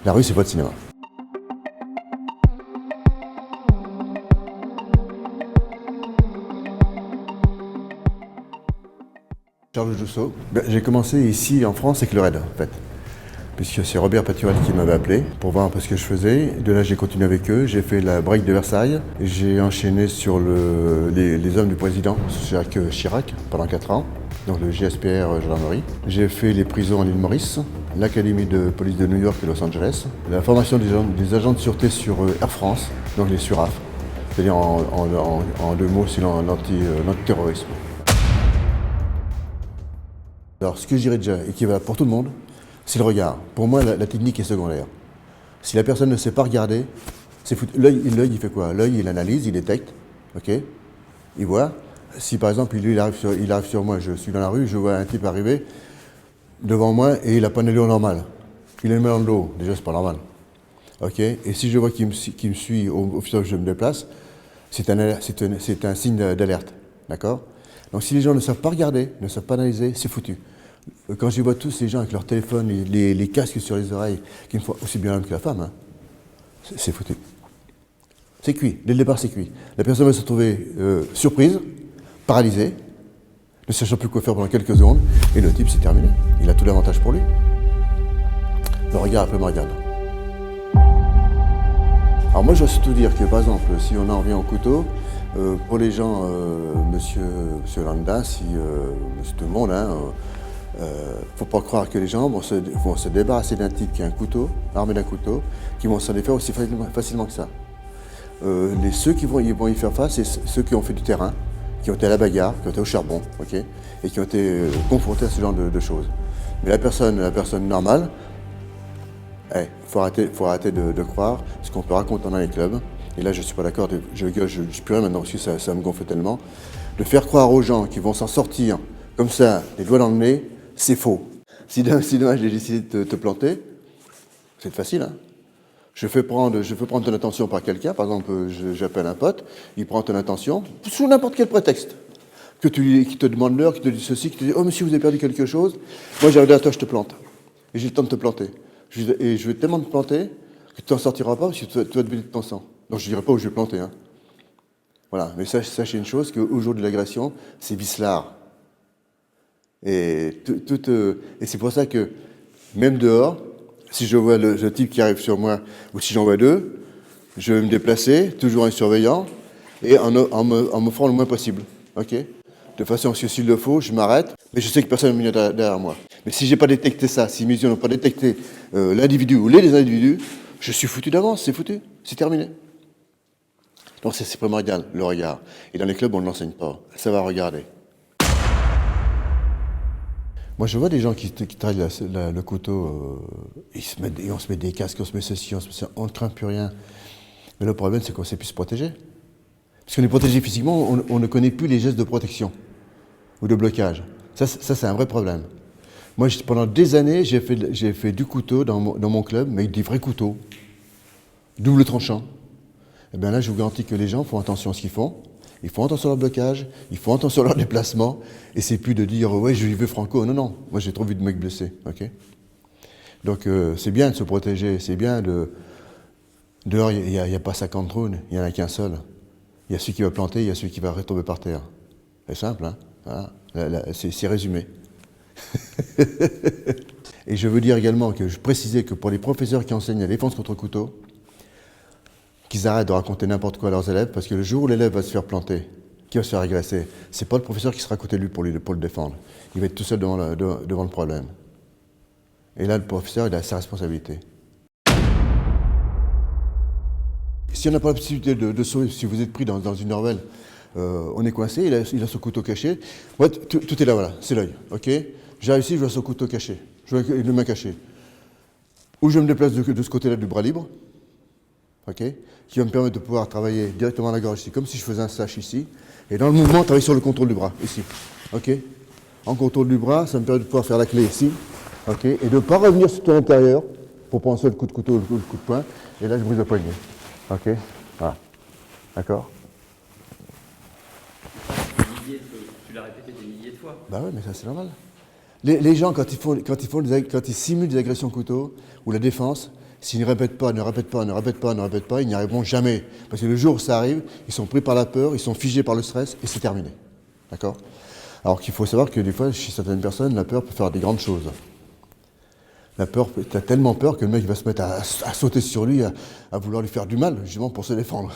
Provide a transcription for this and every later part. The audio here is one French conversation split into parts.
La rue, c'est pas de cinéma. Charles Jousseau. J'ai commencé ici en France avec le RAID, en fait. Puisque c'est Robert Paturel qui m'avait appelé pour voir un peu ce que je faisais. De là, j'ai continué avec eux. J'ai fait la break de Versailles. J'ai enchaîné sur les hommes du président, Jacques Chirac, pendant 4 ans. Donc le GSPR gendarmerie. J'ai fait les prisons à l'île Maurice, l'académie de police de New York et Los Angeles, la formation des agents de sûreté sur Air France, donc les SURAF, c'est-à-dire en 2 mots, c'est l'antiterrorisme. Alors ce que je dirais déjà, et qui va pour tout le monde, c'est le regard. Pour moi, la technique est secondaire. Si la personne ne sait pas regarder, c'est foutu. L'œil, il fait quoi? L'œil, il analyse, il détecte, ok? Il voit. Si par exemple, il arrive sur moi, je suis dans la rue, je vois un type arriver devant moi et il n'a pas une allure normale. Il a une main dans le dos, déjà c'est pas normal. Ok? Et si je vois qu'il me suit au fur et à mesure que je me déplace, c'est un signe d'alerte. D'accord? Donc si les gens ne savent pas regarder, ne savent pas analyser, c'est foutu. Quand je vois tous ces gens avec leur téléphone, les casques sur les oreilles, qui me font aussi bien l'homme que la femme, hein, c'est foutu. C'est cuit, dès le départ c'est cuit. La personne va se trouver surprise, paralysée, ne sachant plus quoi faire pendant quelques secondes, et le type c'est terminé. Il a tout l'avantage pour lui. Le regard après me regarde. Alors moi je dois surtout dire que par exemple, si on en revient au couteau, pour les gens, monsieur Lambda, monsieur tout le monde, faut pas croire que les gens vont se débarrasser d'un type qui a un couteau, armé d'un couteau, qui vont s'en défaire aussi facilement que ça. Ceux qui vont y faire face, c'est ceux qui ont fait du terrain, qui ont été à la bagarre, qui ont été au charbon, okay, et qui ont été confrontés à ce genre de choses. Mais la personne normale, faut arrêter de croire ce qu'on peut raconter dans les clubs. Et là, je suis pas d'accord, je dis plus rien maintenant parce que ça me gonfle tellement. De faire croire aux gens qu'ils vont s'en sortir comme ça, les doigts dans le nez, c'est faux. Si demain j'ai décidé de te planter, c'est facile, hein. Je fais prendre ton attention par quelqu'un, par exemple, j'appelle un pote, il prend ton attention, sous n'importe quel prétexte. Qui te demande l'heure, qui te dit ceci, qui te dit « Oh monsieur, vous avez perdu quelque chose ?» Moi j'arrive à toi, je te plante. Et j'ai le temps de te planter. Et je vais tellement te planter que tu n'en sortiras pas parce que tu vas te baigner de ton sang. Donc je ne dirai pas où je vais planter. Hein. Voilà, mais sachez une chose, qu'au jour de l'agression, c'est vicelard. Et c'est pour ça que, même dehors, si je vois le type qui arrive sur moi, ou si j'en vois 2, je vais me déplacer, toujours en surveillant, et en m'offrant le moins possible. Okay, de façon à ce que s'il le faut, je m'arrête, mais je sais que personne ne vient derrière moi. Mais si je n'ai pas détecté ça, si mes yeux n'ont pas détecté l'individu ou les individus, je suis foutu d'avance, c'est foutu, c'est terminé. Donc c'est primordial, le regard. Et dans les clubs, on ne l'enseigne pas, ça va regarder. Moi, je vois des gens qui travaillent le couteau, on se met des casques, on se met ceci, on ne craint plus rien. Mais le problème, c'est qu'on ne sait plus se protéger. Parce qu'on est protégé physiquement, on ne connaît plus les gestes de protection ou de blocage. Ça c'est un vrai problème. Moi, pendant des années, j'ai fait du couteau dans mon club, mais avec des vrais couteaux, double tranchant. Et bien là, je vous garantis que les gens font attention à ce qu'ils font. Ils font attention à leur blocage, ils font attention à leur déplacement, et c'est plus de dire « ouais, je veux Franco ». Non, moi j'ai trop vu de mecs blessés, ok. Donc c'est bien de se protéger, c'est bien de... Dehors, il n'y a pas 50 drones, il n'y en a qu'un seul. Il y a celui qui va planter, il y a celui qui va retomber par terre. C'est simple, hein, voilà. C'est résumé. Et je veux dire également que je précisais que pour les professeurs qui enseignent la défense contre couteau, qu'ils arrêtent de raconter n'importe quoi à leurs élèves, parce que le jour où l'élève va se faire planter, qui va se faire agresser, c'est pas le professeur qui sera à côté de lui pour le défendre. Il va être tout seul devant le problème. Et là, le professeur, il a sa responsabilité. Si on n'a pas la possibilité de sauver, si vous êtes pris dans une orwell, on est coincé, il a son couteau caché. Ouais, tout est là, voilà, c'est l'œil. Okay, j'ai réussi, je vois son couteau caché, je vois une main cachée. Ou je me déplace de ce côté-là du bras libre, okay, qui va me permettre de pouvoir travailler directement à la gorge ici, comme si je faisais un slash ici. Et dans le mouvement, travailler sur le contrôle du bras, ici. Okay, en contrôle du bras, ça me permet de pouvoir faire la clé ici. Okay, et de ne pas revenir sur l'intérieur pour prendre seul le coup de couteau ou le coup de poing. Et là, je brise le poignet. Ok, voilà. D'accord. Tu l'as répété des milliers de fois. Bah ouais, mais ça c'est normal. Les gens, quand ils simulent des agressions couteau ou la défense, S'ils ne répètent pas, ils n'y arriveront jamais. Parce que le jour où ça arrive, ils sont pris par la peur, ils sont figés par le stress et c'est terminé. D'accord? Alors qu'il faut savoir que des fois, chez certaines personnes, la peur peut faire des grandes choses. La peur, tu as tellement peur que le mec va se mettre à sauter sur lui, à vouloir lui faire du mal, justement pour se défendre.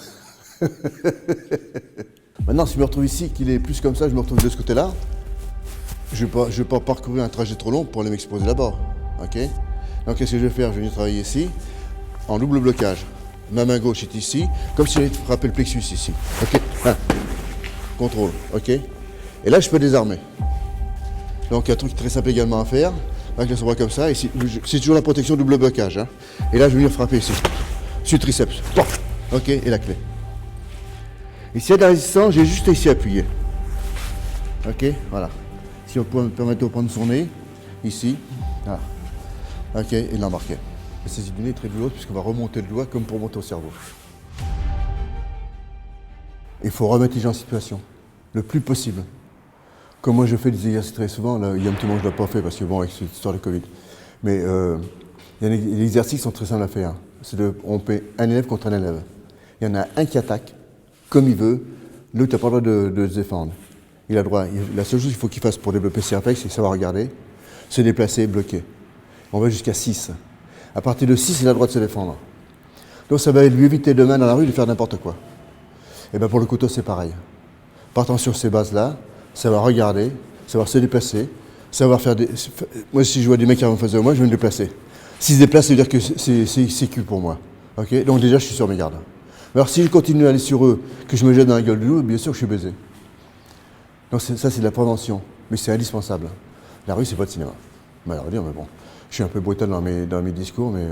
Maintenant, si je me retrouve ici, qu'il est plus comme ça, je me retrouve de ce côté-là, je ne vais pas parcourir un trajet trop long pour aller m'exposer là-bas. Okay? Donc, qu'est-ce que je vais faire? Je vais venir travailler ici, en double blocage. Ma main gauche est ici, comme si j'allais frapper le plexus ici. Ok? Contrôle. Ok? Et là, je peux désarmer. Donc, un truc très simple également à faire. Là, je laisse voir comme ça. C'est toujours la protection double blocage. Hein. Et là, je vais venir frapper ici. Sur le triceps. Ok? Et la clé. Et s'il y a de la résistance, j'ai juste ici appuyé. Ok? Voilà. Si on peut me permettre de prendre son nez, ici. Voilà. Ok? Et l'embarquer. La saisie du nez est très douloureuse puisqu'on va remonter le doigt comme pour monter au cerveau. Il faut remettre les gens en situation. Le plus possible. Comme moi je fais des exercices très souvent, là, il y a un petit moment que je ne l'ai pas fait parce que bon, avec cette histoire de Covid. Mais les exercices sont très simples à faire. On fait un élève contre un élève. Il y en a un qui attaque, comme il veut, l'autre n'a pas le droit de se défendre. Il a le droit. La seule chose qu'il faut qu'il fasse pour développer ses réflexes, c'est savoir regarder, se déplacer, bloquer. On va jusqu'à 6. À partir de 6, il a le droit de se défendre. Donc ça va lui éviter demain dans la rue de faire n'importe quoi. Et bien pour le couteau, c'est pareil. Partant sur ces bases-là, savoir regarder, savoir se déplacer, savoir faire des... Moi, si je vois des mecs qui arrivent en face de moi, je vais me déplacer. S'ils se déplacent, ça veut dire que c'est cul pour moi. Okay? Donc déjà, je suis sur mes gardes. Alors si je continue à aller sur eux, que je me jette dans la gueule de loup, bien sûr que je suis baisé. Donc ça, c'est de la prévention. Mais c'est indispensable. La rue, c'est pas le cinéma. Malheureusement, mais bon. Je suis un peu brutal dans mes discours, mais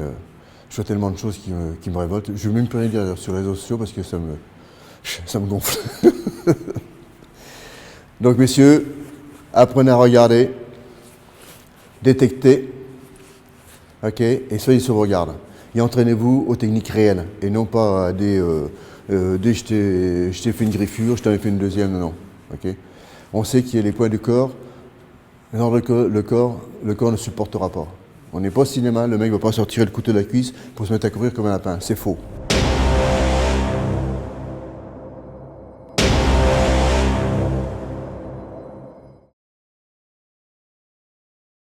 je vois tellement de choses qui me révoltent. Je ne veux même plus rien dire sur les réseaux sociaux parce que ça me gonfle. Donc, messieurs, apprenez à regarder, détecter, ok, et soyez sur vos gardes. Et entraînez-vous aux techniques réelles, et non pas à dès je t'ai fait une griffure, je t'en ai fait une deuxième, non. Okay. On sait qu'il y a les points du corps, le corps ne supportera pas. On n'est pas au cinéma, le mec ne va pas sortir le couteau de la cuisse pour se mettre à courir comme un lapin, c'est faux.